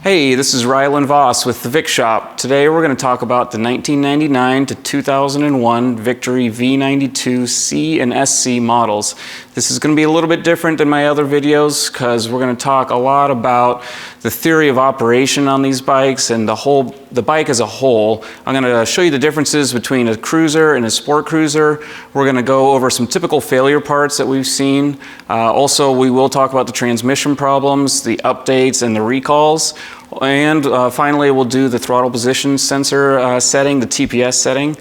Hey, this is Rylan Voss with the Vic Shop. Today we're going to talk about the 1999 to 2001 Victory V92C and SC models. This is going to be a little bit different than my other videos because we're going to talk a lot about the theory of operation on these bikes and the bike as a whole. I'm going to show you the differences between a cruiser and a sport cruiser. We're going to go over some typical failure parts that we've seen. Also, we will talk about the transmission problems, the updates, and the recalls. And finally, we'll do the throttle position sensor setting, the TPS setting.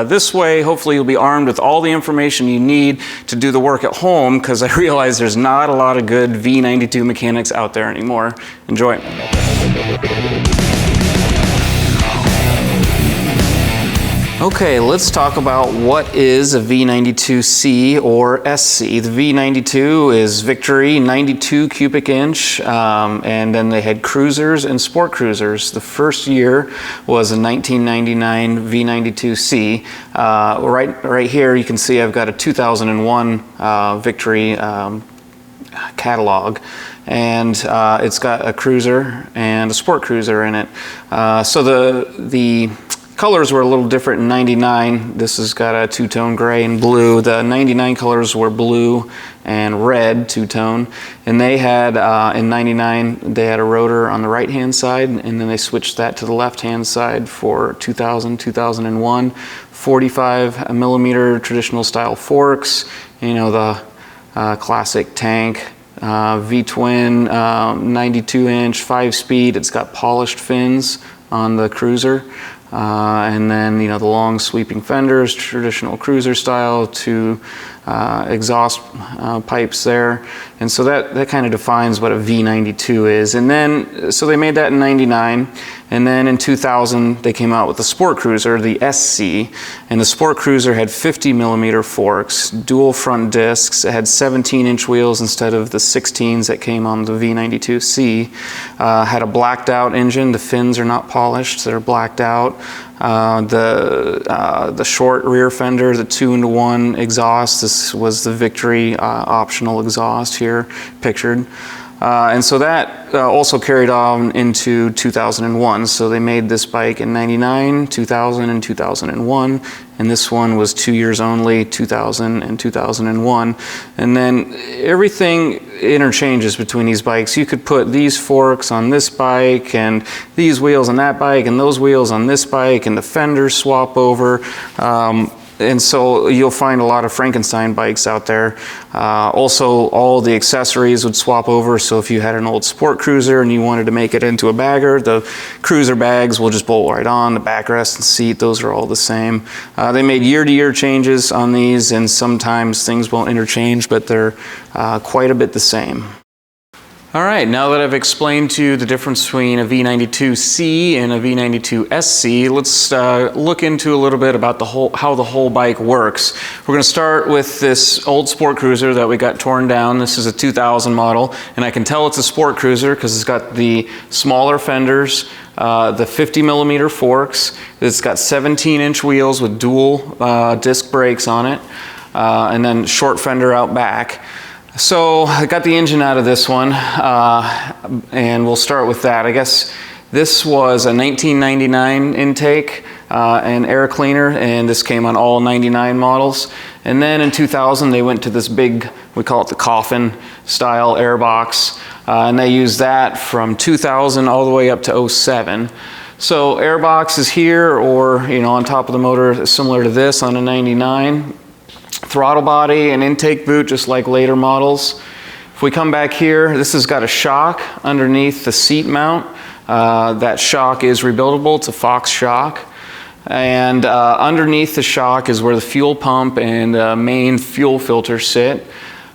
This way, hopefully you'll be armed with all the information you need to do the work at home, because I realize there's not a lot of good V92 mechanics out there anymore. Enjoy. Okay, let's talk about what is a V92C or SC. The V92 is Victory 92 cubic inch, and then they had cruisers and sport cruisers. The first year was a 1999 V92C. Right here you can see I've got a 2001 Victory catalog, and it's got a cruiser and a sport cruiser in it. So the colors were a little different in 99. This has got a two-tone gray and blue. The 99 colors were blue and red, two-tone. And they had, in 99, they had a rotor on the right-hand side, and then they switched that to the left-hand side for 2000, 2001. 45 millimeter traditional style forks, you know, the classic tank. V-twin, 92 inch, 5-speed. It's got polished fins on the cruiser. And then, you know, the long sweeping fenders, traditional cruiser style, two exhaust pipes there. And so that kind of defines what a V92 is. And then, so they made that in 99. And then in 2000, they came out with the sport cruiser, the SC. And the sport cruiser had 50 millimeter forks, dual front discs. It had 17 inch wheels instead of the 16s that came on the V92C. Had a blacked out engine. The fins are not polished, they're blacked out. The short rear fender, the 2-in-1 exhaust. This was the Victory optional exhaust here pictured. And so that also carried on into 2001. So they made this bike in 99, 2000, and 2001. And this one was 2 years only, 2000 and 2001. And then everything interchanges between these bikes. You could put these forks on this bike, and these wheels on that bike, and those wheels on this bike, and the fenders swap over. And so you'll find a lot of Frankenstein bikes out there. Also, all the accessories would swap over. So if you had an old sport cruiser and you wanted to make it into a bagger, the cruiser bags will just bolt right on. The backrest and seat, those are all the same. They made year-to-year changes on these, and sometimes things won't interchange, but they're quite a bit the same. All right, now that I've explained to you the difference between a V92C and a V92SC, let's look into a little bit about how the whole bike works. We're going to start with this old sport cruiser that we got torn down. This is a 2000 model, and I can tell it's a sport cruiser because it's got the smaller fenders, the 50 millimeter forks. It's got 17 inch wheels with dual disc brakes on it, and then short fender out back. So I got the engine out of this one, and we'll start with that. I guess this was a 1999 intake and air cleaner, and this came on all 99 models. And then in 2000 they went to this big, we call it the coffin style airbox, and they used that from 2000 all the way up to 07. So airbox is here, or, you know, on top of the motor, similar to this on a 99. Throttle body and intake boot, just like later models. If we come back here, this has got a shock underneath the seat mount. That shock is rebuildable. It's a Fox shock. And underneath the shock is where the fuel pump and main fuel filter sit.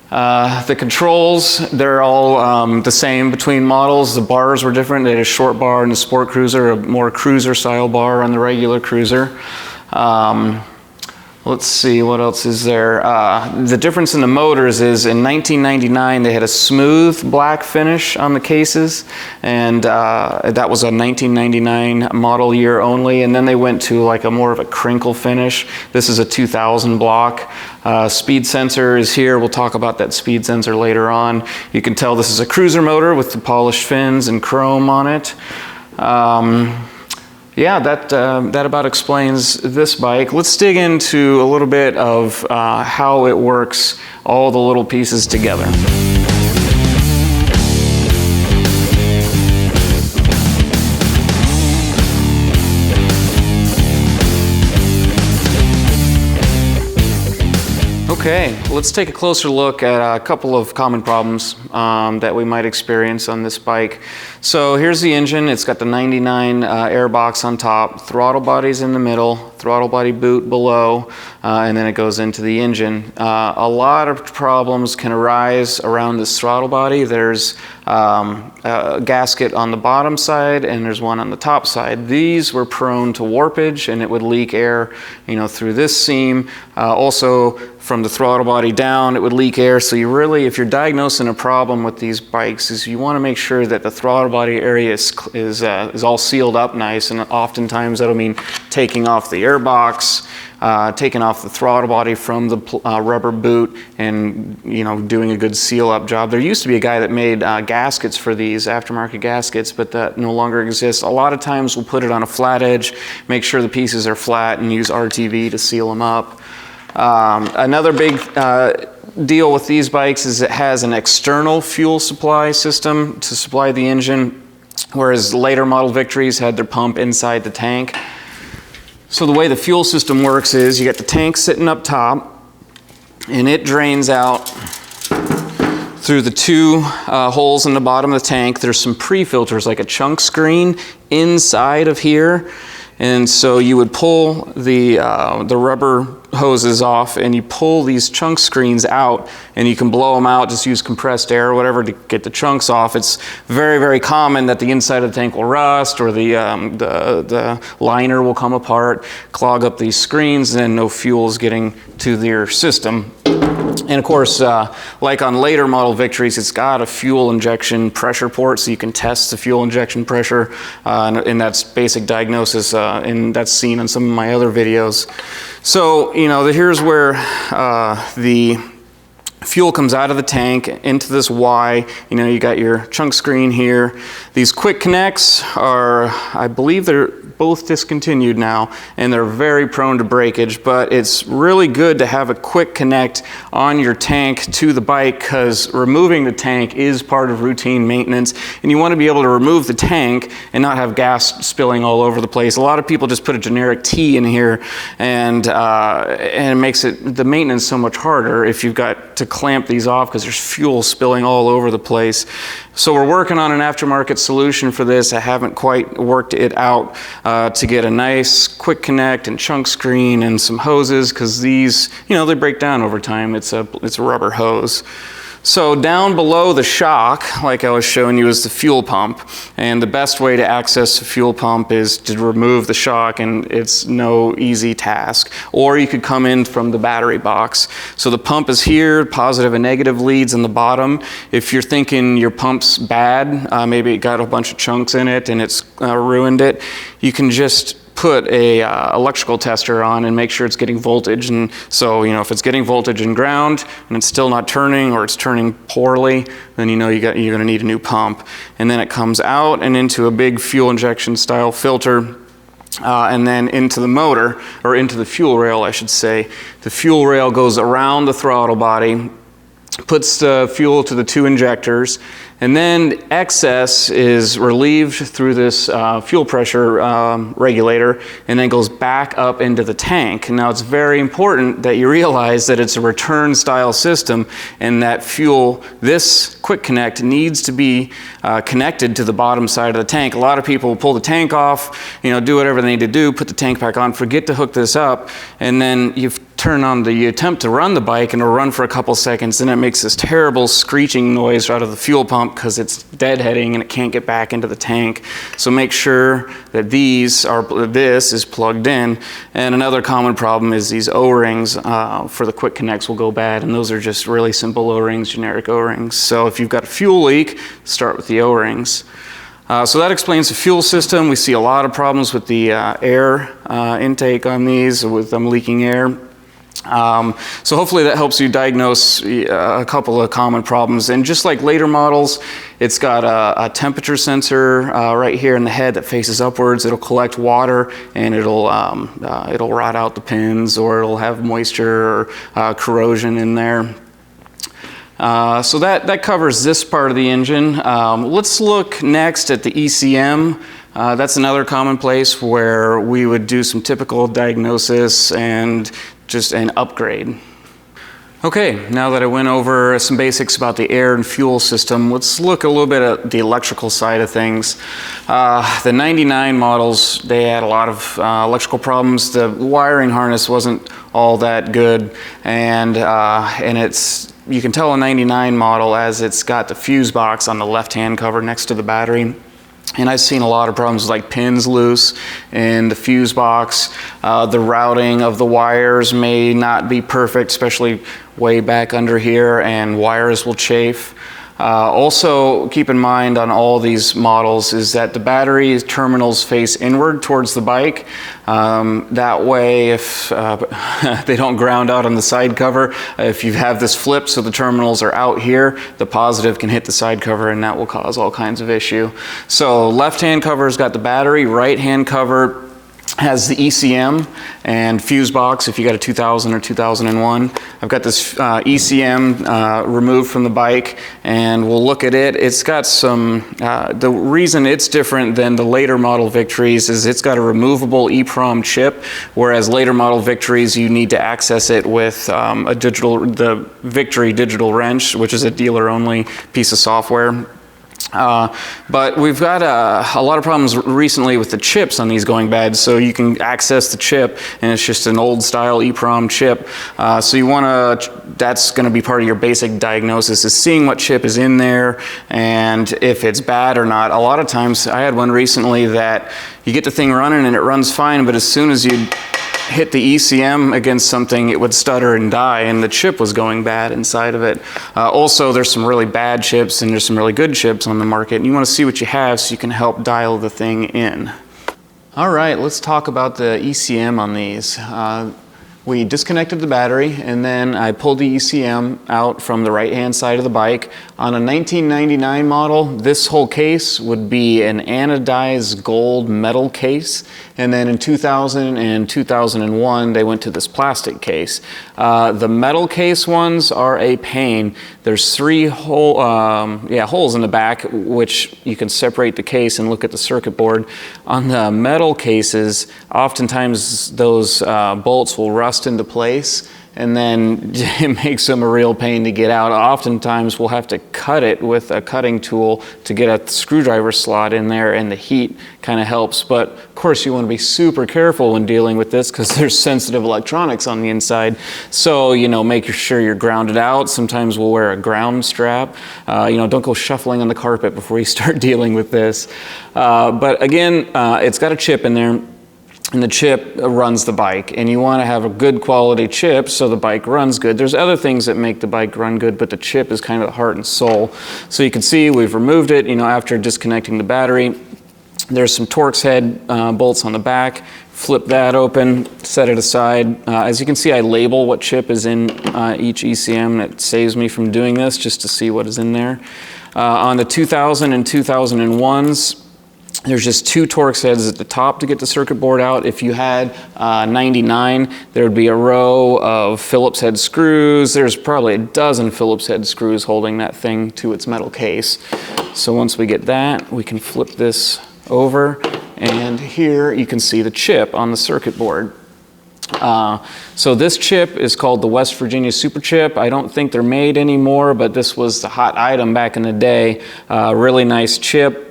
The controls, they're all the same between models. The bars were different. They had a short bar in the sport cruiser, a more cruiser style bar on the regular cruiser. Let's see, what else is there? The difference in the motors is in 1999 they had a smooth black finish on the cases, and that was a 1999 model year only, and then they went to like a more of a crinkle finish. This is a 2000 block. Speed sensor is here. We'll talk about that speed sensor later on. You can tell this is a cruiser motor with the polished fins and chrome on it. Yeah, that about explains this bike. Let's dig into a little bit of how it works, all the little pieces together. Okay, let's take a closer look at a couple of common problems that we might experience on this bike. So here's the engine. It's got the 99 air box on top, throttle body's in the middle, throttle body boot below, and then it goes into the engine. A lot of problems can arise around this throttle body. There's a gasket on the bottom side and there's one on the top side. These were prone to warpage and it would leak air, through this seam. Also from the throttle body down, it would leak air. So you really, if you're diagnosing a problem with these bikes, is you want to make sure that the throttle body area is all sealed up nice, and oftentimes that'll mean taking off the air box, taking off the throttle body from the rubber boot, and doing a good seal up job. There used to be a guy that made gaskets for these, aftermarket gaskets, but that no longer exists. A lot of times we'll put it on a flat edge, make sure the pieces are flat, and use RTV to seal them up. Another big deal with these bikes is it has an external fuel supply system to supply the engine, whereas later model Victories had their pump inside the tank. So the way the fuel system works is you got the tank sitting up top and it drains out through the two holes in the bottom of the tank. There's some pre-filters like a chunk screen inside of here. And so you would pull the rubber hoses off and you pull these chunk screens out and you can blow them out, just use compressed air or whatever to get the chunks off. It's very, very common that the inside of the tank will rust or the liner will come apart, clog up these screens, and then no fuel is getting to their system. And of course, like on later model Victories, it's got a fuel injection pressure port, so you can test the fuel injection pressure, and that's basic diagnosis, and that's seen in some of my other videos. So, here's where the fuel comes out of the tank into this Y. You got your chunk screen here. These quick connects are, I believe they're both discontinued now, and they're very prone to breakage, but it's really good to have a quick connect on your tank to the bike, because removing the tank is part of routine maintenance, and you want to be able to remove the tank and not have gas spilling all over the place. A lot of people just put a generic T in here, and it makes the maintenance so much harder if you've got to clamp these off because there's fuel spilling all over the place. So we're working on an aftermarket solution for this. I haven't quite worked it out to get a nice quick connect and chunk screen and some hoses, because these, they break down over time. It's a rubber hose. So down below the shock, like I was showing you, is the fuel pump. And the best way to access the fuel pump is to remove the shock, and it's no easy task. Or you could come in from the battery box. So the pump is here, positive and negative leads in the bottom. If you're thinking your pump's bad, maybe it got a bunch of chunks in it and it's ruined it, you can just put a electrical tester on and make sure it's getting voltage. And so, if it's getting voltage in ground and it's still not turning, or it's turning poorly, then you're going to need a new pump. And then it comes out and into a big fuel injection style filter, and then into the motor, or into the fuel rail, I should say. The fuel rail goes around the throttle body, puts the fuel to the two injectors, and then excess is relieved through this fuel pressure regulator, and then goes back up into the tank. Now it's very important that you realize that it's a return style system, and that fuel, this quick connect, needs to be connected to the bottom side of the tank. A lot of people will pull the tank off, do whatever they need to do, put the tank back on, forget to hook this up, and then you attempt to run the bike, and it'll run for a couple seconds, and it makes this terrible screeching noise out of the fuel pump because it's deadheading and it can't get back into the tank. So make sure that this is plugged in. And another common problem is these O-rings for the quick connects will go bad, and those are just really simple O-rings, generic O-rings. So if you've got a fuel leak, start with the O-rings. So that explains the fuel system. We see a lot of problems with the air intake on these, with them leaking air. So hopefully that helps you diagnose a couple of common problems. And just like later models, it's got a temperature sensor right here in the head that faces upwards. It'll collect water and it'll rot out the pins, or it'll have moisture or corrosion in there. So that covers this part of the engine. Let's look next at the ECM. That's another common place where we would do some typical diagnosis and just an upgrade. Okay, now that I went over some basics about the air and fuel system, let's look a little bit at the electrical side of things. The 99 models, they had a lot of electrical problems. The wiring harness wasn't all that good, and you can tell a 99 model as it's got the fuse box on the left-hand cover next to the battery. And I've seen a lot of problems like pins loose in the fuse box. The routing of the wires may not be perfect, especially way back under here, and wires will chafe. Also, keep in mind on all these models is that the battery terminals face inward towards the bike. That way, if they don't ground out on the side cover, if you have this flipped so the terminals are out here, the positive can hit the side cover and that will cause all kinds of issue. So left-hand cover's got the battery, right-hand cover has the ECM and fuse box if you got a 2000 or 2001. I've got this ECM removed from the bike, and we'll look at it. It's got some, the reason it's different than the later model Victories is it's got a removable EEPROM chip, whereas later model Victories you need to access it with the Victory digital wrench, which is a dealer-only piece of software. But we've got a lot of problems recently with the chips on these going bad. So you can access the chip and it's just an old style EEPROM chip. So you want to, that's going to be part of your basic diagnosis, is seeing what chip is in there and if it's bad or not. A lot of times, I had one recently that you get the thing running and it runs fine, but as soon as you hit the ECM against something, it would stutter and die, and the chip was going bad inside of it. Also, there's some really bad chips and there's some really good chips on the market, and you want to see what you have so you can help dial the thing in. All right, let's talk about the ECM on these. We disconnected the battery, and then I pulled the ECM out from the right-hand side of the bike. On a 1999 model, this whole case would be an anodized gold metal case, and then in 2000 and 2001, they went to this plastic case. The metal case ones are a pain. There's three holes in the back, which you can separate the case and look at the circuit board. On the metal cases, oftentimes those bolts will rust into place, and then it makes them a real pain to get out. Oftentimes we'll have to cut it with a cutting tool to get a screwdriver slot in there, and the heat kind of helps. But of course you want to be super careful when dealing with this because there's sensitive electronics on the inside. So, make sure you're grounded out. Sometimes we'll wear a ground strap. Don't go shuffling on the carpet before you start dealing with this. But again, it's got a chip in there, and the chip runs the bike, and you want to have a good quality chip so the bike runs good. There's other things that make the bike run good, but the chip is kind of the heart and soul. So you can see we've removed it, after disconnecting the battery. There's some Torx head bolts on the back. Flip that open, set it aside. As you can see, I label what chip is in each ECM. It saves me from doing this just to see what is in there. On the 2000 and 2001s, there's just two Torx heads at the top to get the circuit board out. If you had 99, there would be a row of Phillips head screws. There's probably a dozen Phillips head screws holding that thing to its metal case. So once we get that, we can flip this over, and here you can see the chip on the circuit board. So this chip is called the West Virginia Super Chip. I don't think they're made anymore, but this was the hot item back in the day. Really nice chip.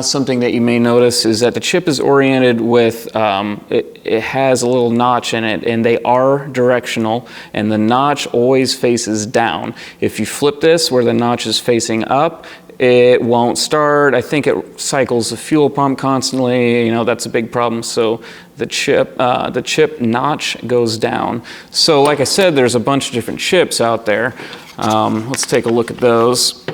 Something that you may notice is that the chip is oriented with, it has a little notch in it, and they are directional, and the notch always faces down. If you flip this where the notch is facing up, it won't start. I think it cycles the fuel pump constantly. That's a big problem. So the chip notch goes down. So like I said, there's a bunch of different chips out there. Let's take a look at those.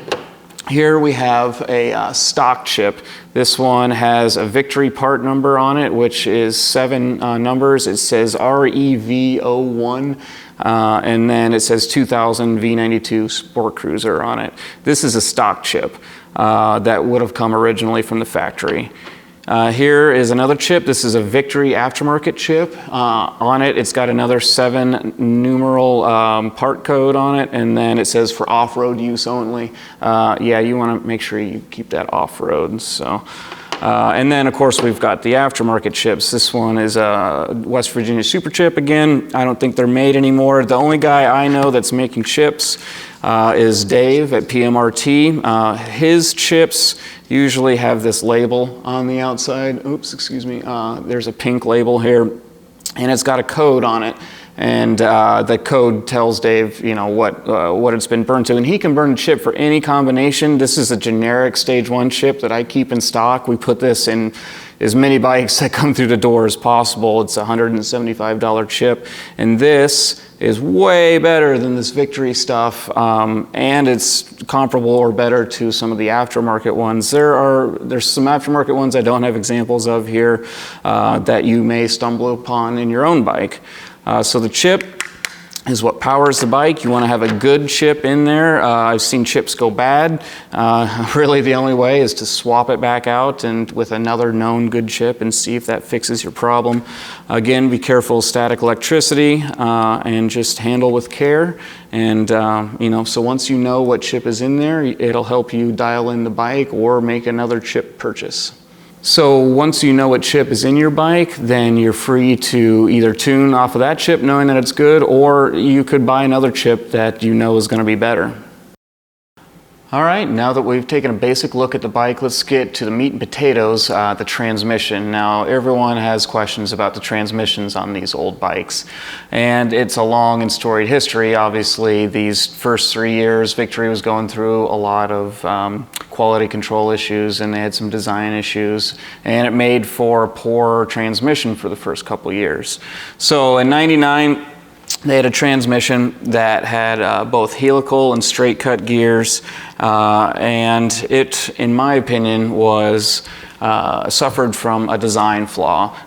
Here we have a stock chip. This one has a Victory part number on it, which is 7 numbers. It says REV01, and then it says 2000 V92 Sport Cruiser on it. This is a stock chip that would have come originally from the factory. Here is another chip. This is a Victory aftermarket chip. On it, it's got another 7 numeral part code on it, and then it says for off-road use only. Yeah, you want to make sure you keep that off-road. So, and then of course we've got the aftermarket chips. This one is a West Virginia Super Chip. Again, I don't think they're made anymore. The only guy I know that's making chips is Dave at PMRT. His chips usually have this label on the outside. Oops, excuse me. There's a pink label here, and it's got a code on it. And the code tells Dave, you know, what it's been burned to. And he can burn a chip for any combination. This is a generic stage 1 chip that I keep in stock. We put this in as many bikes that come through the door as possible. It's a $175 chip. And this is way better than this Victory stuff. And it's comparable or better to some of the aftermarket ones. There's some aftermarket ones I don't have examples of here that you may stumble upon in your own bike. So the chip is what powers the bike. You want to have a good chip in there. I've seen chips go bad. Really the only way is to swap it back out and with another known good chip and see if that fixes your problem. Again, be careful of static electricity and just handle with care. And you know, so once you know what chip is in there, it'll help you dial in the bike or make another chip purchase. So once you know what chip is in your bike, then you're free to either tune off of that chip knowing that it's good, or you could buy another chip that you know is going to be better. All right, now that we've taken a basic look at the bike, let's get to the meat and potatoes, the transmission. Now, everyone has questions about the transmissions on these old bikes, and it's a long and storied history. Obviously, these first 3 years, Victory was going through a lot of quality control issues, and they had some design issues, and it made for a poor transmission for the first couple years. So in '99, they had a transmission that had both helical and straight cut gears, and it, in my opinion, was suffered from a design flaw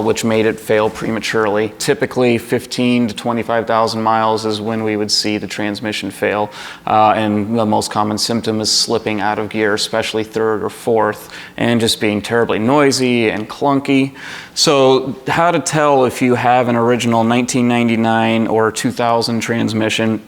which made it fail prematurely. Typically 15 to 25,000 miles is when we would see the transmission fail, and the most common symptom is slipping out of gear, especially third or fourth, and just being terribly noisy and clunky. So how to tell if you have an original 1999 or 2000 transmission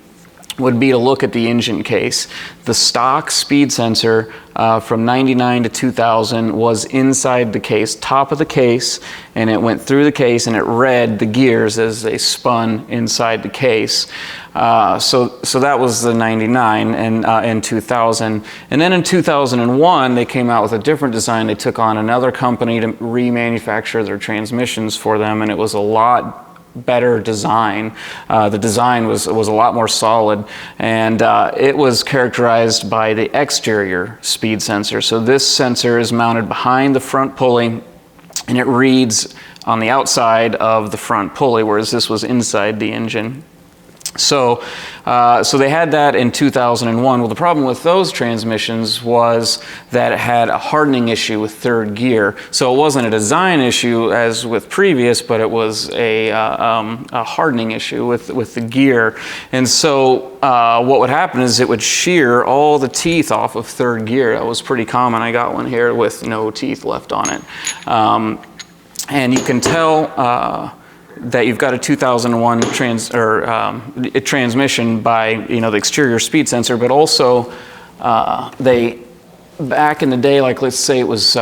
would be to look at the engine case. The stock speed sensor from 99 to 2000 was inside the case, top of the case, and it went through the case and it read the gears as they spun inside the case. So that was the 99 and in 2000. And then in 2001, they came out with a different design. They took on another company to remanufacture their transmissions for them, and it was a lot better design. The design was a lot more solid, and it was characterized by the exterior speed sensor. So this sensor is mounted behind the front pulley, and it reads on the outside of the front pulley, whereas this was inside the engine. So they had that in 2001. Well, the problem with those transmissions was that it had a hardening issue with third gear. So it wasn't a design issue as with previous, but it was a hardening issue with the gear. And so what would happen is it would shear all the teeth off of third gear. That was pretty common. I got one here with no teeth left on it. And you can tell that you've got a 2001 transmission by, you know, the exterior speed sensor, but also they, back in the day, like let's say it was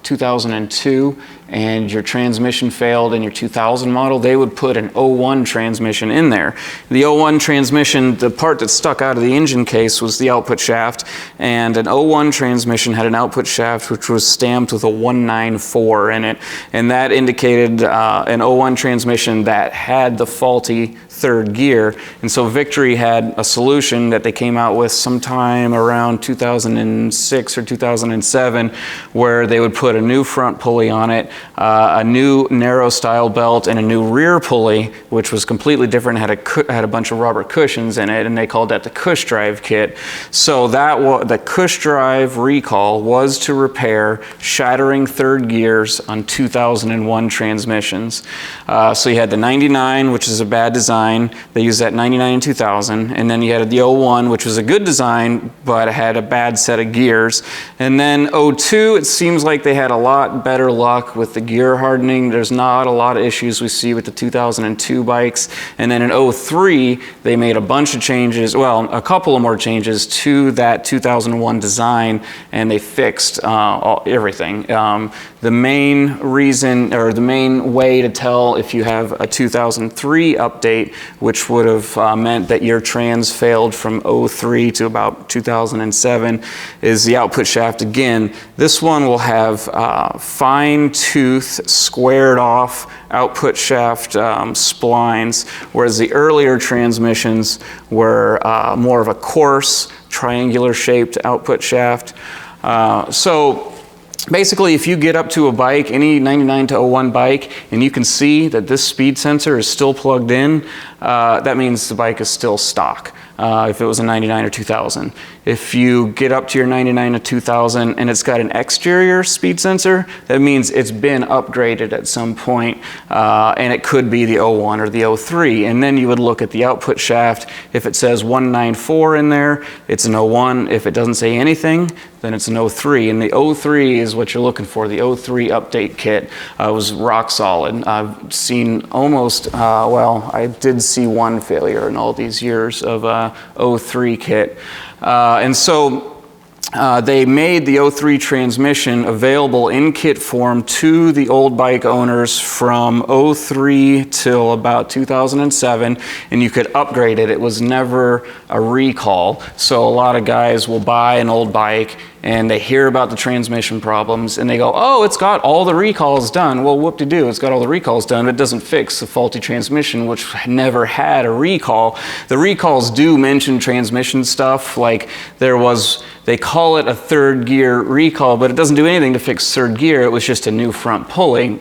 2002 and your transmission failed in your 2000 model, they would put an 01 transmission in there. The 01 transmission, the part that stuck out of the engine case was the output shaft, and an 01 transmission had an output shaft which was stamped with a 194 in it, and that indicated an 01 transmission that had the faulty third gear. And so Victory had a solution that they came out with sometime around 2006 or 2007 where they would put put a new front pulley on it, a new narrow style belt, and a new rear pulley, which was completely different, had a bunch of rubber cushions in it, and they called that the Cush Drive kit. So the Cush Drive recall was to repair shattering third gears on 2001 transmissions. So you had the 99, which is a bad design. They used that 99 and 2000, and then you had the 01, which was a good design, but it had a bad set of gears. And then 02, it seems like they had a lot better luck with the gear hardening. There's not a lot of issues we see with the 2002 bikes. And then in 03, they made a bunch of changes, well, a couple of more changes to that 2001 design, and they fixed everything. The main reason, or the main way to tell if you have a 2003 update, which would have meant that your trans failed from 03 to about 2007, is the output shaft. Again, this one will have fine tooth, squared off output shaft splines, whereas the earlier transmissions were more of a coarse, triangular shaped output shaft. So basically, if you get up to a bike, any 99 to 01 bike, and you can see that this speed sensor is still plugged in, that means the bike is still stock. If it was a 99 or 2000. If you get up to your 99 to 2000 and it's got an exterior speed sensor, that means it's been upgraded at some point, and it could be the 01 or the 03. And then you would look at the output shaft. If it says 194 in there, it's an 01. If it doesn't say anything, then it's an 03. And the 03 is what you're looking for. The 03 update kit was rock solid. I've seen almost, well, I did see one failure in all these years of 03 kit. And so they made the 03 transmission available in kit form to the old bike owners from 03 till about 2007, and you could upgrade it. It was never a recall. So a lot of guys will buy an old bike and they hear about the transmission problems and they go, oh, it's got all the recalls done. Well, whoop-de-doo, it's got all the recalls done, but it doesn't fix the faulty transmission, which never had a recall. The recalls do mention transmission stuff, like they call it a third gear recall, but it doesn't do anything to fix third gear. It was just a new front pulley.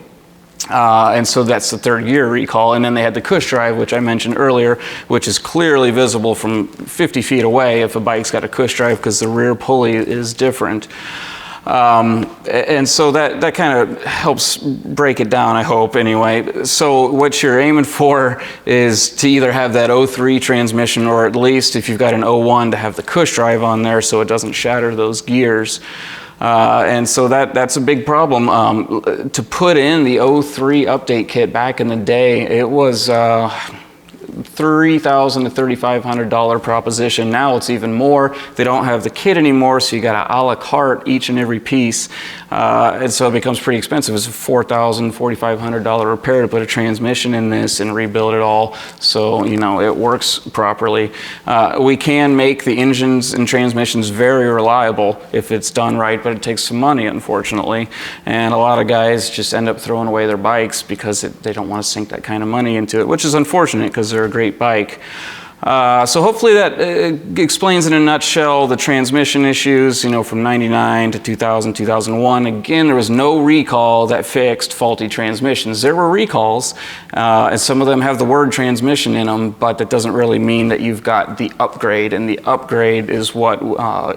And so that's the third gear recall. And then they had the Cush Drive, which I mentioned earlier, which is clearly visible from 50 feet away if a bike's got a Cush Drive because the rear pulley is different. And so that kind of helps break it down, I hope, anyway. So what you're aiming for is to either have that 03 transmission, or at least if you've got an 01, to have the Cush Drive on there so it doesn't shatter those gears. And so that's a big problem. To put in the 03 update kit back in the day, it was $3,000 to $3,500 proposition. Now it's even more. They don't have the kit anymore, so you got to a la carte each and every piece. And so it becomes pretty expensive. It's a $4,000, $4,500 repair to put a transmission in this and rebuild it all so, you know, it works properly. We can make the engines and transmissions very reliable if it's done right, but it takes some money, unfortunately. And a lot of guys just end up throwing away their bikes because they don't want to sink that kind of money into it, which is unfortunate because they're a great bike. So hopefully that explains in a nutshell the transmission issues, you know, from 99 to 2000, 2001. Again, there was no recall that fixed faulty transmissions. There were recalls, and some of them have the word transmission in them, but that doesn't really mean that you've got the upgrade, and the upgrade is what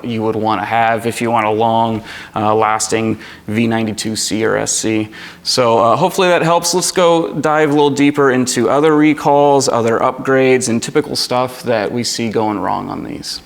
you would want to have if you want a long lasting V92C or SC. So hopefully that helps. Let's go dive a little deeper into other recalls, other upgrades, and typical stuff that we see going wrong on these.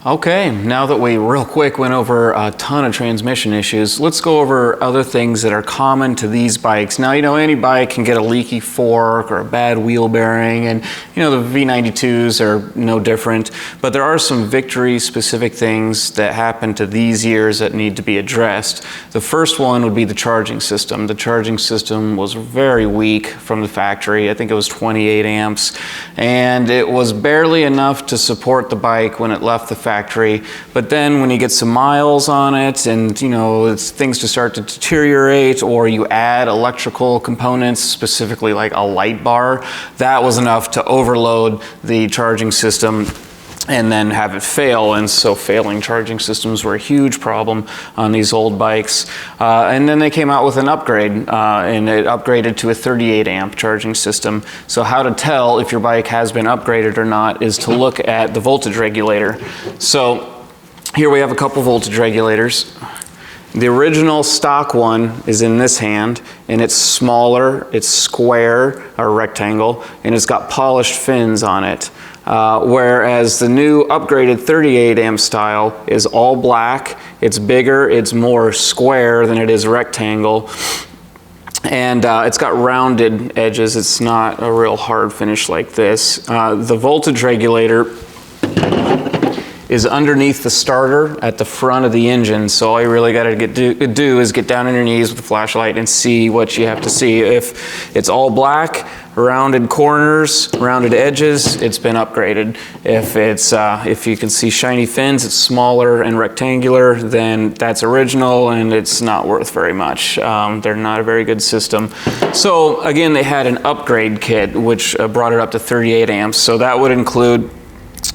Okay, now that we real quick went over a ton of transmission issues, let's go over other things that are common to these bikes. Now, you know, any bike can get a leaky fork or a bad wheel bearing, and you know, the V92s are no different, but there are some Victory specific things that happen to these years that need to be addressed. The first one would be the charging system. The charging system was very weak from the factory. I think it was 28 amps, and it was barely enough to support the bike when it left the factory factory, but then when you get some miles on it and, you know, things just start to deteriorate, or you add electrical components, specifically like a light bar, that was enough to overload the charging system and then have it fail. And so failing charging systems were a huge problem on these old bikes. And then they came out with an upgrade, and it upgraded to a 38 amp charging system. So how to tell if your bike has been upgraded or not is to look at the voltage regulator. So here we have a couple voltage regulators. The original stock one is in this hand, and it's smaller, it's square or rectangle, and it's got polished fins on it. Whereas the new upgraded 38 amp style is all black, it's bigger, it's more square than it is rectangle, and it's got rounded edges. It's not a real hard finish like this. The voltage regulator is underneath the starter at the front of the engine, so all you really got to do is get down on your knees with the flashlight and see what you have to see. If it's all black, rounded corners, rounded edges, it's been upgraded. If you can see shiny fins, it's smaller and rectangular, then that's original and it's not worth very much. They're not a very good system. So again, they had an upgrade kit which brought it up to 38 amps. So that would include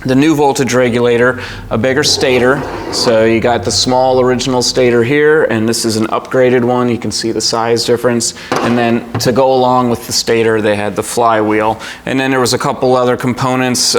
the new voltage regulator, a bigger stator. So you got the small original stator here, and this is an upgraded one. You can see the size difference. And then to go along with the stator, they had the flywheel. And then there was a couple other components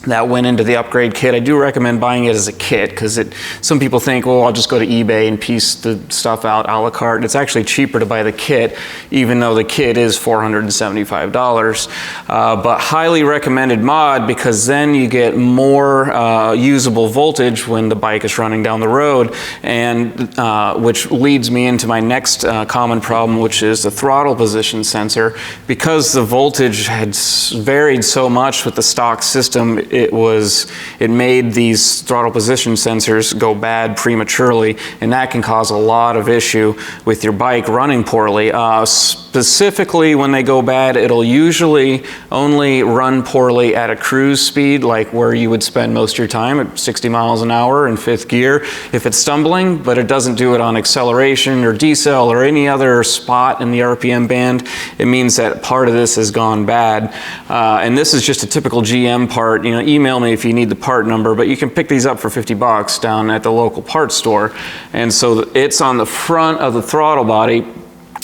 that went into the upgrade kit. I do recommend buying it as a kit, because some people think, well, I'll just go to eBay and piece the stuff out a la carte. It's actually cheaper to buy the kit, even though the kit is $475. But highly recommended mod, because then you get more usable voltage when the bike is running down the road, and which leads me into my next common problem, which is the throttle position sensor. Because the voltage had varied so much with the stock system, it made these throttle position sensors go bad prematurely, and that can cause a lot of issue with your bike running poorly. Specifically, when they go bad, it'll usually only run poorly at a cruise speed, like where you would spend most of your time at 60 miles an hour in fifth gear if it's stumbling, but it doesn't do it on acceleration or decel or any other spot in the RPM band. It means that part of this has gone bad. And this is just a typical GM part. You know, email me if you need the part number, but you can pick these up for 50 bucks down at the local parts store. And so it's on the front of the throttle body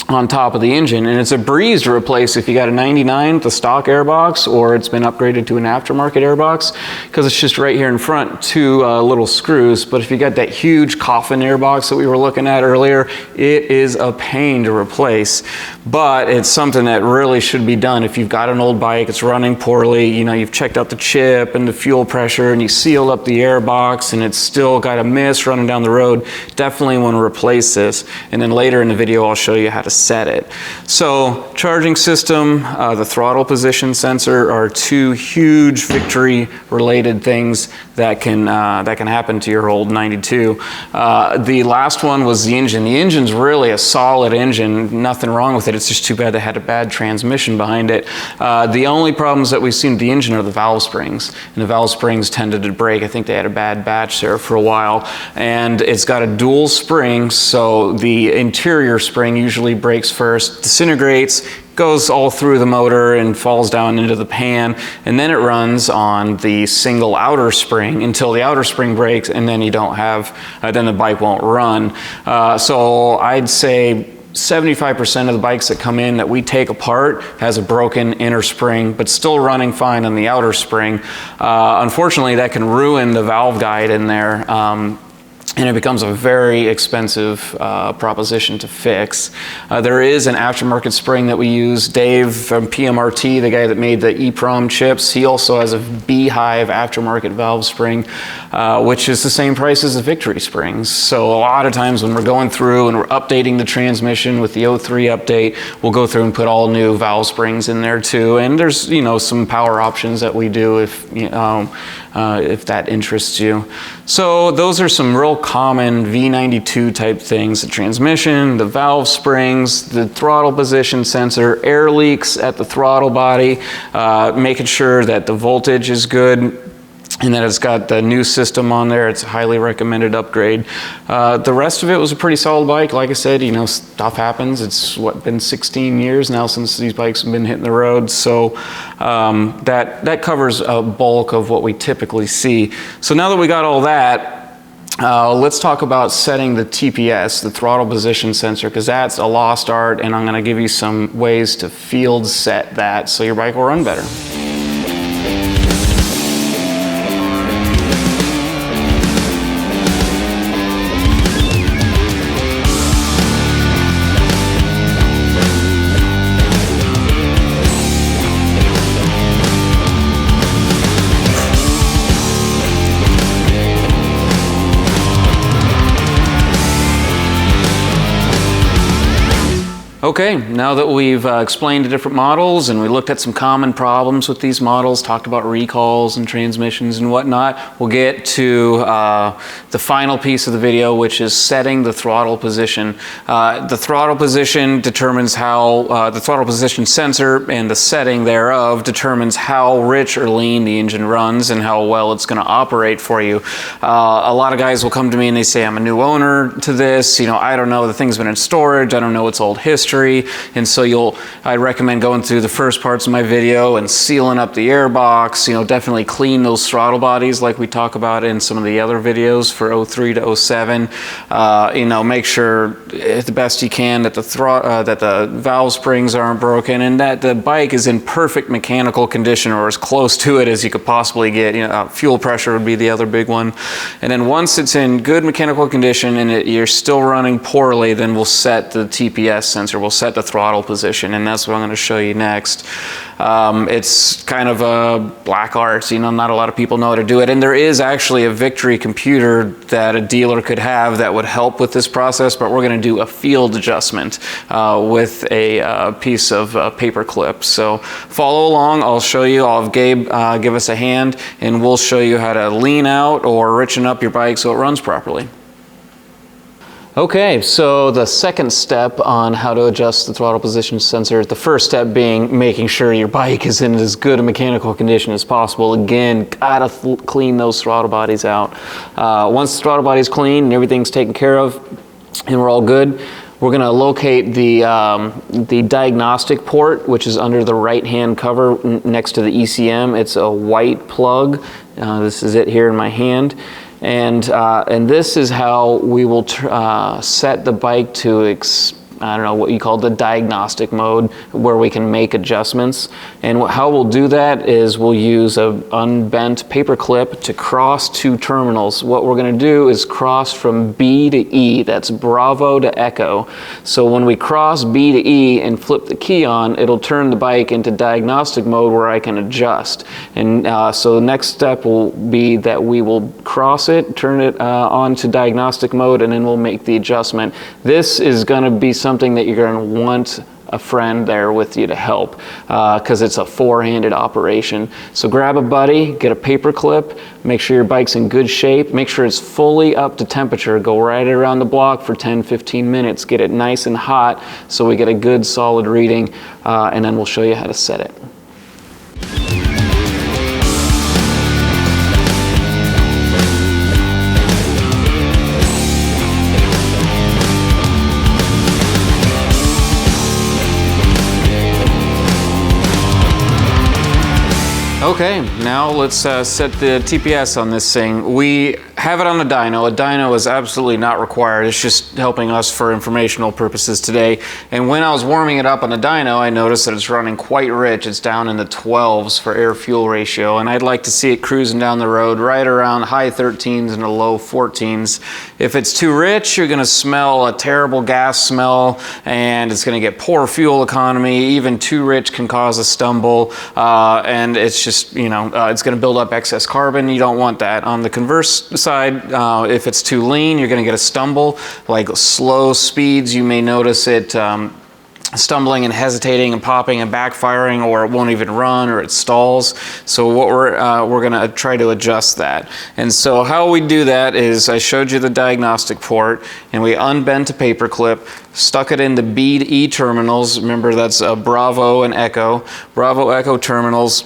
on top of the engine, and it's a breeze to replace if you got a 99, the stock airbox, or it's been upgraded to an aftermarket airbox, because it's just right here in front, two little screws. But if you got that huge coffin airbox that we were looking at earlier, it is a pain to replace. But it's something that really should be done if you've got an old bike, it's running poorly, you know, you've checked out the chip and the fuel pressure, and you sealed up the airbox, and it's still got a miss running down the road. Definitely want to replace this. And then later in the video, I'll show you how to set it. So charging system, the throttle position sensor are two huge Victory related things that can happen to your old 92. The last one was the engine. The engine's really a solid engine, nothing wrong with it. It's just too bad they had a bad transmission behind it. The only problems that we've seen with the engine are the valve springs, and the valve springs tended to break. I think they had a bad batch there for a while. And it's got a dual spring, so the interior spring usually breaks first, disintegrates, goes all through the motor and falls down into the pan, and then it runs on the single outer spring until the outer spring breaks, and then you don't have, then the bike won't run. So I'd say 75% of the bikes that come in that we take apart has a broken inner spring, but still running fine on the outer spring. Unfortunately, that can ruin the valve guide in there. And it becomes a very expensive proposition to fix. There is an aftermarket spring that we use. Dave from PMRT, the guy that made the EEPROM chips, he also has a Beehive aftermarket valve spring, which is the same price as the Victory springs. So a lot of times when we're going through and we're updating the transmission with the 03 update, we'll go through and put all new valve springs in there too. And there's, you know, some power options that we do if that interests you. So those are some real common V92 type things: the transmission, the valve springs, the throttle position sensor, air leaks at the throttle body, making sure that the voltage is good. and that it's got the new system on there. It's a highly recommended upgrade. The rest of it was a pretty solid bike. Like I said, you know, stuff happens. It's been 16 years now since these bikes have been hitting the road. So that covers a bulk of what we typically see. So now that we got all that, let's talk about setting the TPS, the throttle position sensor, because that's a lost art, and I'm going to give you some ways to field set that so your bike will run better. Okay, now that we've explained the different models and we looked at some common problems with these models, talked about recalls and transmissions and whatnot, we'll get to the final piece of the video, which is setting the throttle position. The throttle position determines how, the throttle position sensor and the setting thereof determines how rich or lean the engine runs and how well it's going to operate for you. A lot of guys will come to me and they say, I'm a new owner to this, you know, I don't know, the thing's been in storage, I don't know its old history. And so I recommend going through the first parts of my video and sealing up the air box, you know, definitely clean those throttle bodies like we talk about in some of the other videos for 03 to 07. You know, make sure the best you can that the valve springs aren't broken and that the bike is in perfect mechanical condition or as close to it as you could possibly get. You know, fuel pressure would be the other big one. And then once it's in good mechanical condition and you're still running poorly, then we'll set the TPS sensor. We'll set the throttle position, and that's what I'm going to show you next. It's kind of a black art, you know, not a lot of people know how to do it, and there is actually a Victory computer that a dealer could have that would help with this process, but we're going to do a field adjustment with a piece of paper clip. So follow along, I'll show you, I'll have Gabe give us a hand, and we'll show you how to lean out or richen up your bike so it runs properly. Okay, so the second step on how to adjust the throttle position sensor, the first step being making sure your bike is in as good a mechanical condition as possible. Again, gotta clean those throttle bodies out. Once the throttle body's clean and everything's taken care of and we're all good, we're going to locate the diagnostic port, which is under the right-hand cover next to the ECM. It's a white plug. This is it here in my hand. And this is how we will set the bike to I don't know what you call the diagnostic mode, where we can make adjustments. And how we'll do that is we'll use an unbent paper clip to cross two terminals. What we're going to do is cross from B to E, that's Bravo to Echo. So when we cross B to E and flip the key on, it'll turn the bike into diagnostic mode where I can adjust. And so the next step will be that we will cross it, turn it on to diagnostic mode, and then we'll make the adjustment. This is going to be something that you're going to want a friend there with you to help because it's a four-handed operation. So grab a buddy, get a paper clip, make sure your bike's in good shape, make sure it's fully up to temperature, go right around the block for 10-15 minutes, get it nice and hot so we get a good solid reading, and then we'll show you how to set it. Okay, now let's set the TPS on this thing. We have it on a dyno. A dyno is absolutely not required. It's just helping us for informational purposes today. And when I was warming it up on the dyno, I noticed that it's running quite rich. It's down in the 12s for air-fuel ratio, and I'd like to see it cruising down the road right around high 13s and the low 14s. If it's too rich, you're going to smell a terrible gas smell, and it's going to get poor fuel economy. Even too rich can cause a stumble, and it's just, you know, it's going to build up excess carbon. You don't want that. On the converse side, if it's too lean, you're going to get a stumble. Like slow speeds, you may notice it stumbling and hesitating and popping and backfiring, or it won't even run, or it stalls. So what we're going to try to adjust that. And so how we do that is I showed you the diagnostic port, and we unbent a paper clip, stuck it in the B to E terminals. Remember, that's Bravo and Echo. Bravo Echo terminals.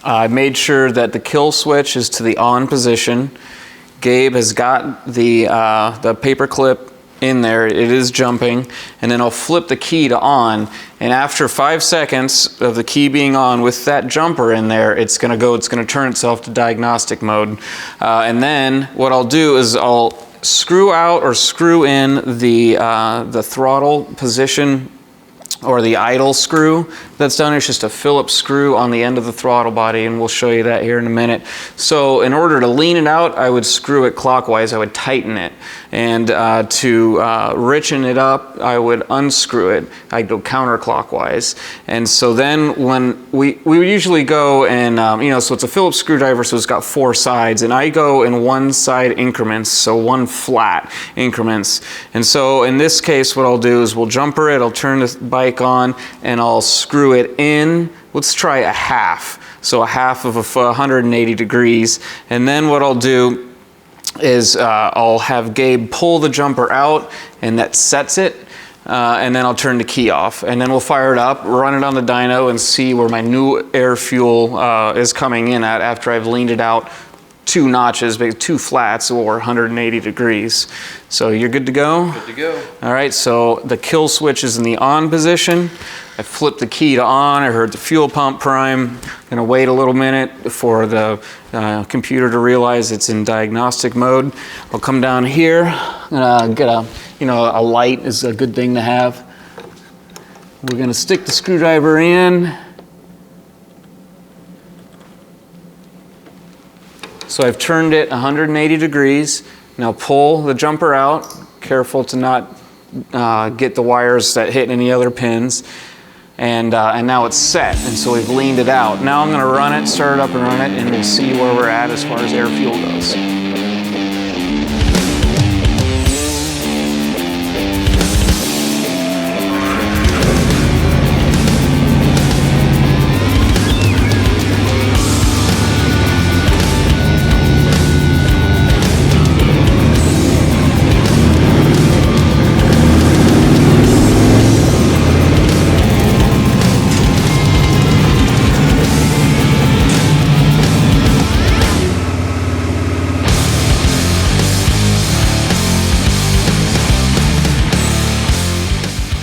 I made sure that the kill switch is to the on position. Gabe has got the paper clip in there. It is jumping, and then I'll flip the key to on, and after 5 seconds of the key being on with that jumper in there, it's going to turn itself to diagnostic mode. And then what I'll do is I'll screw out or screw in the throttle position, or the idle screw that's down here. It's just a Phillips screw on the end of the throttle body, and we'll show you that here in a minute. So in order to lean it out, I would screw it clockwise. I would tighten it, and to richen it up, I would unscrew it. I'd go counterclockwise. And so then when we would usually go and so it's a Phillips screwdriver, so it's got 4 sides, and I go in 1 side increments, so 1 flat increments. And so in this case, what I'll do is we'll jumper it, I'll turn the bike on, and I'll screw it in. Let's try a half. So a half of 180 degrees. And then what I'll do is I'll have Gabe pull the jumper out, and that sets it. And then I'll turn the key off, and then we'll fire it up, run it on the dyno, and see where my new air fuel is coming in at after I've leaned it out 2 notches, 2 flats, or 180 degrees. So you're good to go? Good to go. All right, so the kill switch is in the on position. I flipped the key to on. I heard the fuel pump prime. I'm gonna wait a little minute for the computer to realize it's in diagnostic mode. I'll come down here. Get a light is a good thing to have. We're gonna stick the screwdriver in. So I've turned it 180 degrees. Now pull the jumper out. Careful to not get the wires that hit any other pins. And now it's set, and so we've leaned it out. Now I'm going to run it, start it up and run it, and we'll see where we're at as far as air fuel goes.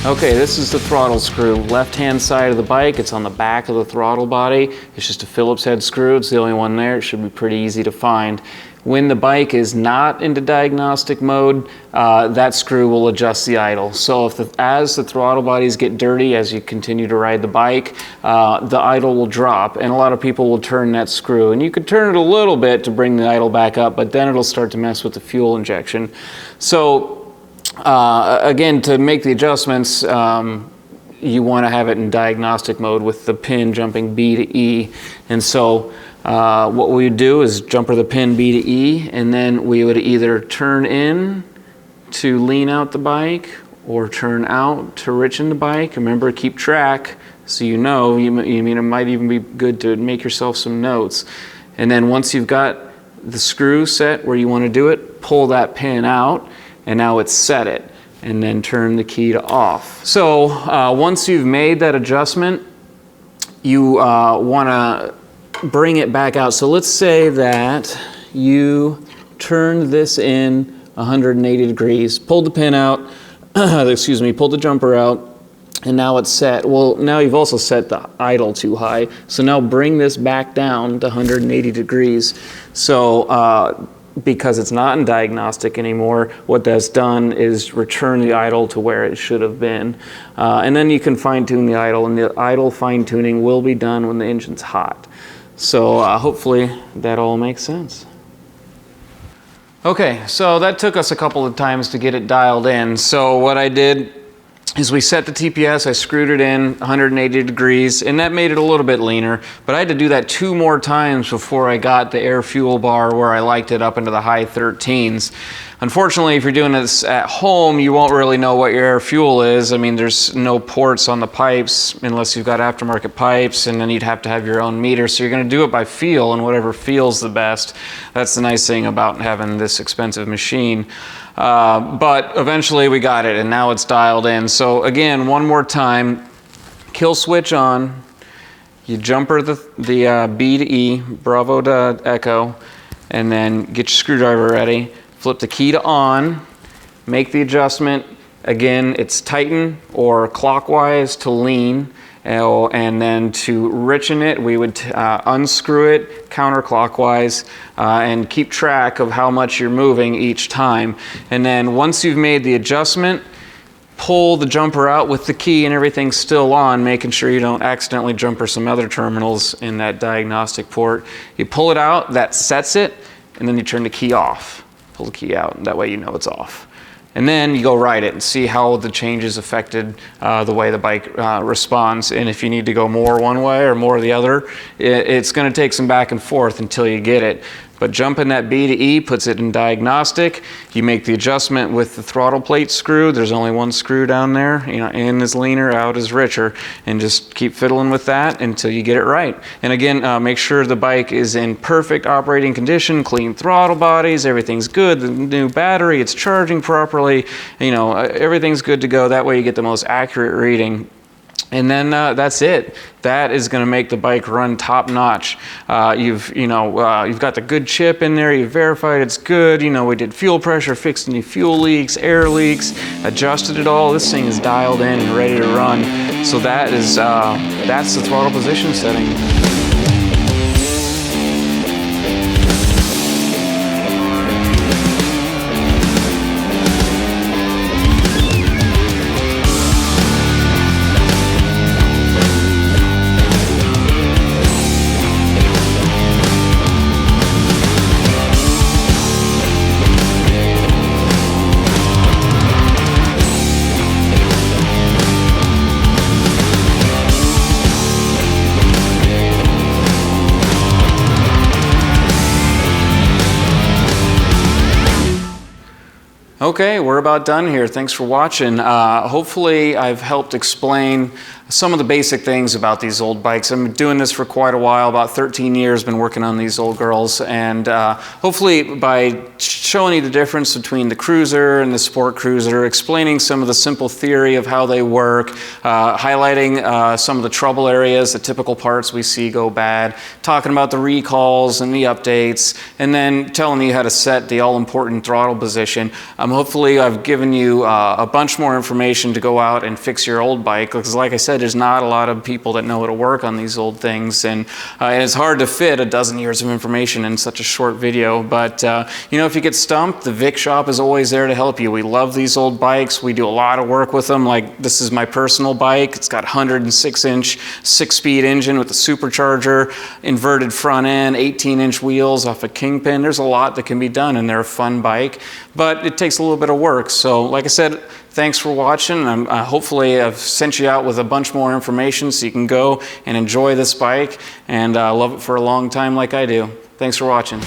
Okay, this is the throttle screw. Left-hand side of the bike, it's on the back of the throttle body. It's just a Phillips head screw. It's the only one there. It should be pretty easy to find. When the bike is not into diagnostic mode, that screw will adjust the idle. So as the throttle bodies get dirty, as you continue to ride the bike, the idle will drop, and a lot of people will turn that screw. And you could turn it a little bit to bring the idle back up, but then it'll start to mess with the fuel injection. So again, to make the adjustments, you want to have it in diagnostic mode with the pin jumping B to E. And so what we would do is jumper the pin B to E, and then we would either turn in to lean out the bike or turn out to richen the bike. Remember, keep track so you know. It might even be good to make yourself some notes. And then once you've got the screw set where you want to do it, pull that pin out, and now it's set it, and then turn the key to off. So once you've made that adjustment, you want to bring it back out. So let's say that you turned this in 180 degrees, pulled the pin out, excuse me, pulled the jumper out, and now it's set. Well, now you've also set the idle too high. So now bring this back down to 180 degrees. So because it's not in diagnostic anymore, what that's done is return the idle to where it should have been. And then you can fine tune the idle, and the idle fine tuning will be done when the engine's hot. So hopefully that all makes sense. Okay, so that took us a couple of times to get it dialed in. So what I did is we set the TPS, I screwed it in 180 degrees, and that made it a little bit leaner, but I had to do that 2 more times before I got the air fuel bar where I liked it up into the high 13s. Unfortunately, if you're doing this at home, you won't really know what your air fuel is. I mean, there's no ports on the pipes unless you've got aftermarket pipes, and then you'd have to have your own meter. So you're gonna do it by feel, and whatever feels the best. That's the nice thing about having this expensive machine. But eventually we got it, and now it's dialed in. So again, one more time, kill switch on, You jumper the B to E, Bravo to Echo, and then get your screwdriver ready. Flip the key to on, make the adjustment. Again, it's tighten or clockwise to lean, and then to richen it, we would unscrew it counterclockwise and keep track of how much you're moving each time. And then once you've made the adjustment, pull the jumper out with the key and everything's still on, making sure you don't accidentally jumper some other terminals in that diagnostic port. You pull it out, that sets it, and then you turn the key off. Pull the key out, and that way you know it's off. And then you go ride it and see how the changes affected the way the bike responds. And if you need to go more one way or more the other, it's going to take some back and forth until you get it. But jumping that B to E puts it in diagnostic. You make the adjustment with the throttle plate screw. There's only one screw down there. You know, in is leaner, out is richer. And just keep fiddling with that until you get it right. And again, make sure the bike is in perfect operating condition, clean throttle bodies, everything's good. The new battery, it's charging properly. You know, everything's good to go. That way you get the most accurate reading. And then that's it. That is going to make the bike run top notch. You've got the good chip in there. You've verified it's good. You know, we did fuel pressure, fixed any fuel leaks, air leaks, adjusted it all. This thing is dialed in and ready to run. So that is that's the throttle position setting. Okay, we're about done here. Thanks for watching. Hopefully I've helped explain some of the basic things about these old bikes. I've been doing this for quite a while, about 13 years, been working on these old girls, and hopefully by showing you the difference between the cruiser and the sport cruiser, explaining some of the simple theory of how they work, highlighting some of the trouble areas, the typical parts we see go bad, talking about the recalls and the updates, and then telling you how to set the all-important throttle position. Hopefully I've given you a bunch more information to go out and fix your old bike, because like I said, there's not a lot of people that know how to work on these old things, and it's hard to fit a dozen years of information in such a short video. But you know, if you get stumped, the Vic Shop is always there to help you. We love these old bikes. We do a lot of work with them. Like, this is my personal bike. It's got 106-inch 6-speed engine with a supercharger, inverted front end, 18-inch wheels off a Kingpin. There's a lot that can be done, and they're a fun bike, but it takes a little bit of work. So like I said, thanks for watching. Hopefully I've sent you out with a bunch more information so you can go and enjoy this bike and love it for a long time like I do. Thanks for watching.